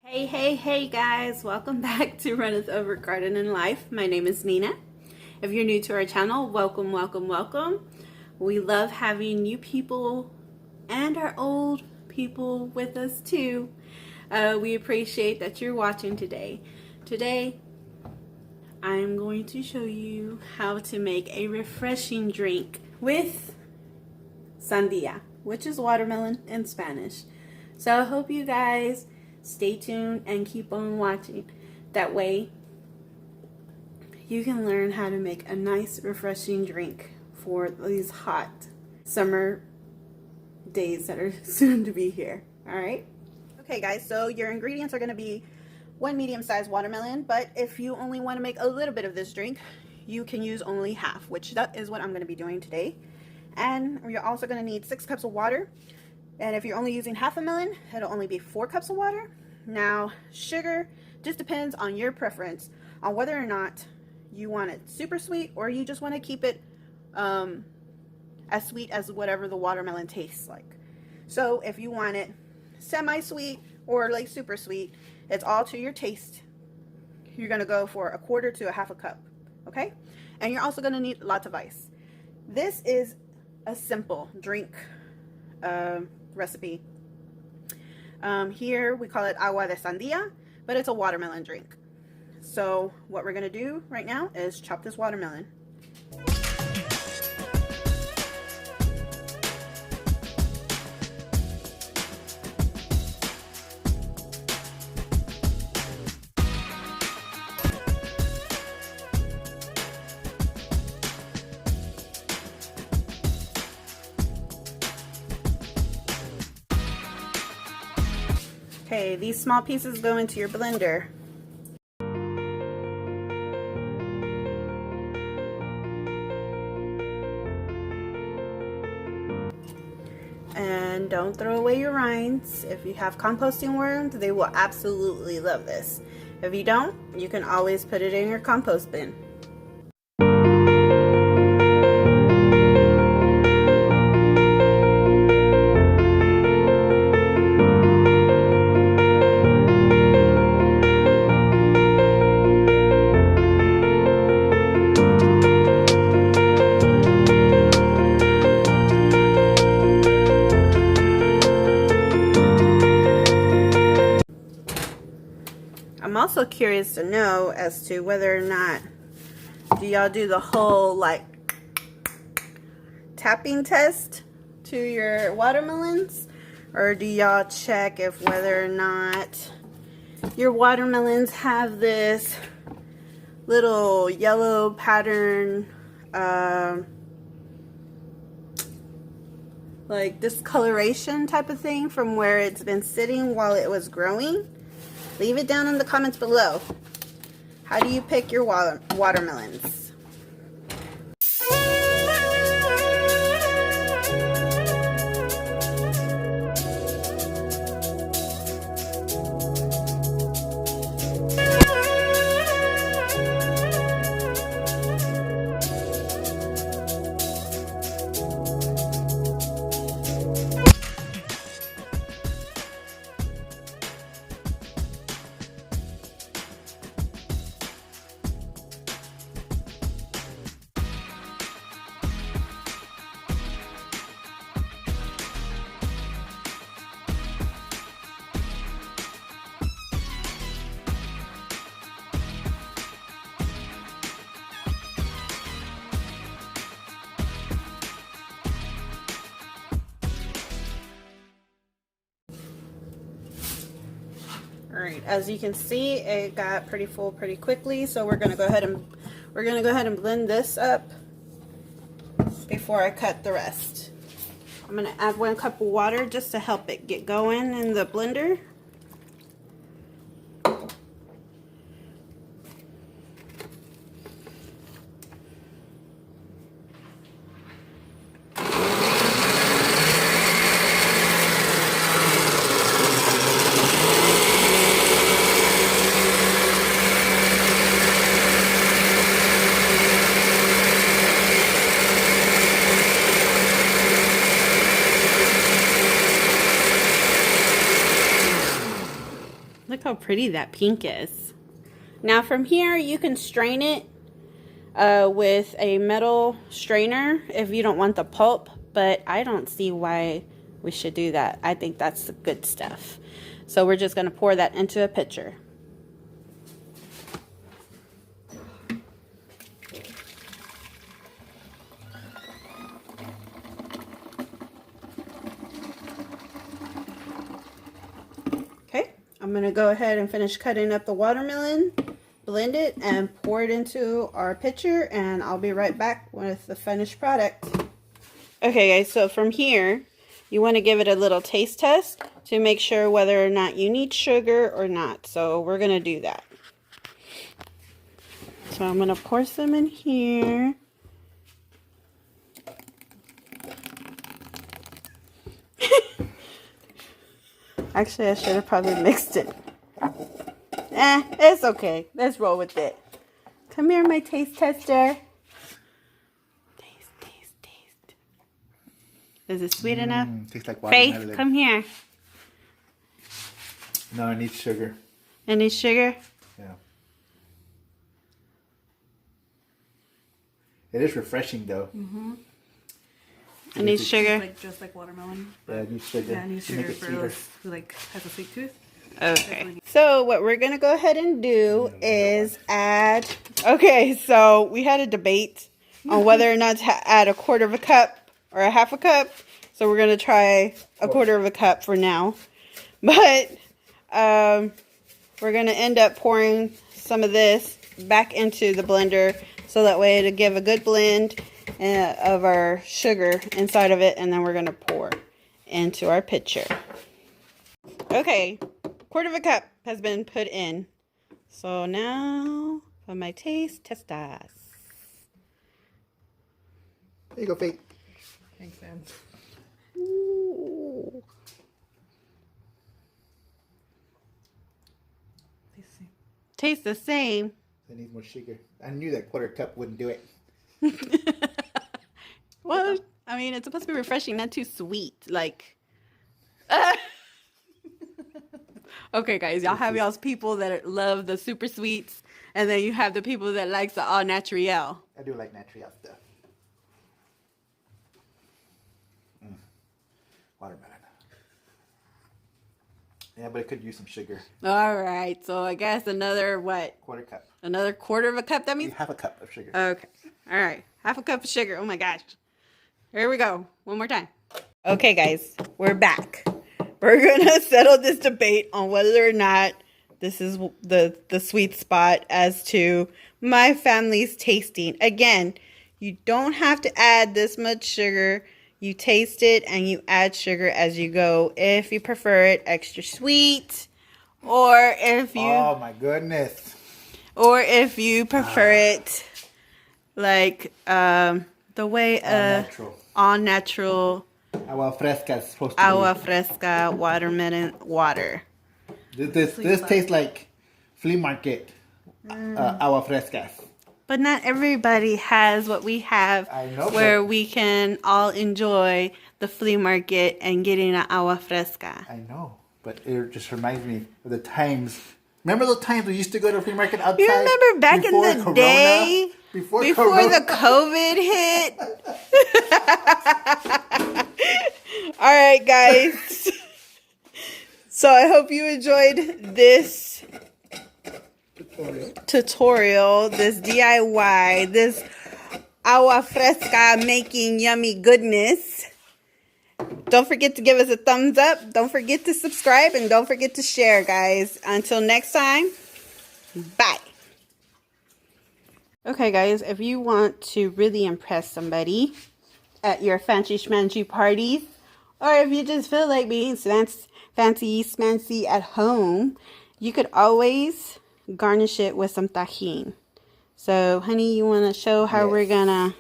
Hey guys, welcome back to Runneth Over Garden and Life. My name is Nina. If you're new to our channel, welcome. We love having new people and our old people with us too. We appreciate that you're watching today. Today, I'm going to show you how to make a refreshing drink with Sandia, which is watermelon in Spanish. So I hope you guys stay tuned and keep on watching. That way you can learn how to make a nice refreshing drink for these hot summer days that are soon to be here. Alright? Okay guys, so your ingredients are going to be one medium-sized watermelon, but if you only want to make a little bit of this drink, you can use only half, which that is what I'm going to be doing today. And you're also going to need 6 cups of water. And if you're only using half a melon, it'll only be 4 cups of water. Now, sugar just depends on your preference on whether or not you want it super sweet or you just want to keep it as sweet as whatever the watermelon tastes like. So if you want it semi-sweet or like super sweet, it's all to your taste. You're going to go for 1/4 to 1/2 cup, okay? And you're also going to need lots of ice. This is a simple drink recipe. Here we call it Agua de Sandia, but it's a watermelon drink. So what we're going to do right now is chop this watermelon. Okay, these small pieces go into your blender. And don't throw away your rinds. If you have composting worms, they will absolutely love this. If you don't, you can always put it in your compost bin. I'm also curious to know as to whether or not do y'all do the whole like tapping test to your watermelons, or do y'all check if whether or not your watermelons have this little yellow pattern like discoloration type of thing from where it's been sitting while it was growing? Leave it down in the comments below. How do you pick your watermelons? Alright, as you can see, it got pretty full pretty quickly, so we're gonna go ahead and blend this up before I cut the rest. I'm gonna add 1 cup of water just to help it get going in the blender. how pretty that pink is. Now from here, you can strain it with a metal strainer if you don't want the pulp, but I don't see why we should do that. I think that's the good stuff. So we're just going to pour that into a pitcher. Okay, I'm going to go ahead and finish cutting up the watermelon, blend it, and pour it into our pitcher, and I'll be right back with the finished product. Okay guys, so from here, you want to give it a little taste test to make sure whether or not you need sugar or not. So we're going to do that. So I'm going to pour some in here. Actually, I should have probably mixed it. It's okay. Let's roll with it. Come here, my taste tester. Taste. Is it sweet enough? Tastes like watermelon. Faith, come here. No, it needs sugar. It needs sugar? Yeah. It is refreshing though. Mm-hmm. It needs sugar? Just like watermelon. Yeah, it needs sugar. Yeah, it needs sugar for those who like has a sweet tooth. Okay. So what we're going to go ahead and do is add... Okay, so we had a debate on whether or not to add a quarter of a cup or a half a cup. So we're going to try a quarter of a cup for now. But we're going to end up pouring some of this back into the blender. So that way it'll give a good blend of our sugar inside of it. And then we're going to pour into our pitcher. Okay. Quarter of a cup has been put in. So now for my taste testers. There you go, Faith. Thanks, man. Ooh. Tastes the same. It needs more sugar. I knew that quarter cup wouldn't do it. Well, I mean, it's supposed to be refreshing, not too sweet. Like... Okay, guys, y'all have y'all's people that love the super sweets, and then you have the people that like the all natural. I do like natural stuff. Watermelon. Yeah, but it could use some sugar. All right, so I guess another what? Quarter cup. Another quarter of a cup, that means? Half a cup of sugar. Okay, all right, half a cup of sugar. Oh my gosh. Here we go, one more time. Okay, guys, we're back. We're going to settle this debate on whether or not this is the sweet spot as to my family's tasting. Again, you don't have to add this much sugar. You taste it and you add sugar as you go. If you prefer it extra sweet, or if you... Oh my goodness. Or if you prefer it like the way all natural Agua Fresca is supposed to Agua be. Fresca watermelon water. This tastes like flea market Agua Fresca. But not everybody has what we have, I know, where we can all enjoy the flea market and getting an Agua Fresca. I know, but it just reminds me of the times. Remember those times we used to go to the flea market outside? You remember back in the Corona? day? Before the COVID hit? All right, guys. So I hope you enjoyed this tutorial, this DIY, this Agua Fresca making yummy goodness. Don't forget to give us a thumbs up. Don't forget to subscribe, and don't forget to share, guys. Until next time, bye. Okay, guys, if you want to really impress somebody at your fancy schmancy parties, or if you just feel like being fancy schmancy at home, you could always garnish it with some tajin. So, honey, you want to show how we're gonna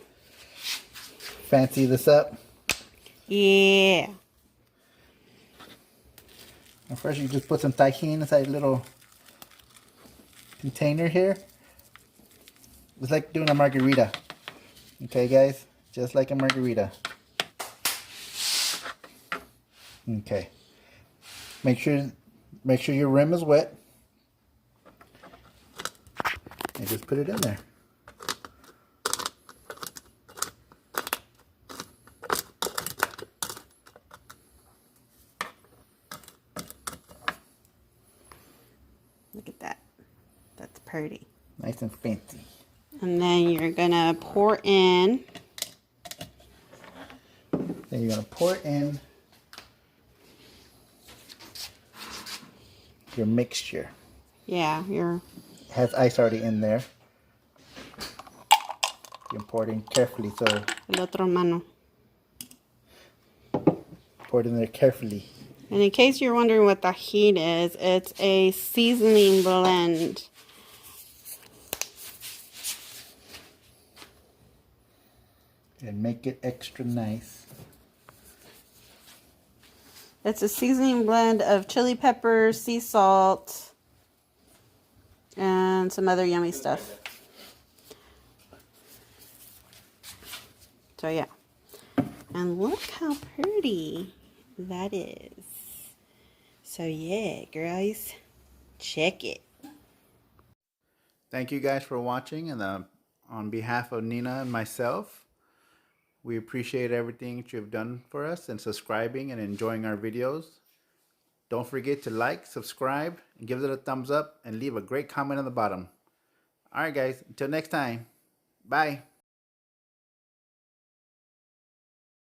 fancy this up? Yeah. And first, you just put some tajin inside a little container here. It's like doing a margarita. Okay, guys? Just like a margarita. Okay. Make sure your rim is wet. and just put it in there. Look at that. That's pretty. Nice and fancy. And then you're gonna pour in. Then you're gonna pour in your mixture. Yeah, your. It has ice already in there. You pour it in carefully, so El otro mano. pour it in there carefully. And in case you're wondering what tahini is, it's a seasoning blend. And make it extra nice. It's a seasoning blend of chili peppers, sea salt, and some other yummy stuff. So yeah. And look how pretty that is. So yeah, girls, check it. Thank you guys for watching, and on behalf of Nina and myself, we appreciate everything that you've done for us and subscribing and enjoying our videos. Don't forget to like, subscribe, and give it a thumbs up, and leave a great comment on the bottom. Alright guys, until next time, bye.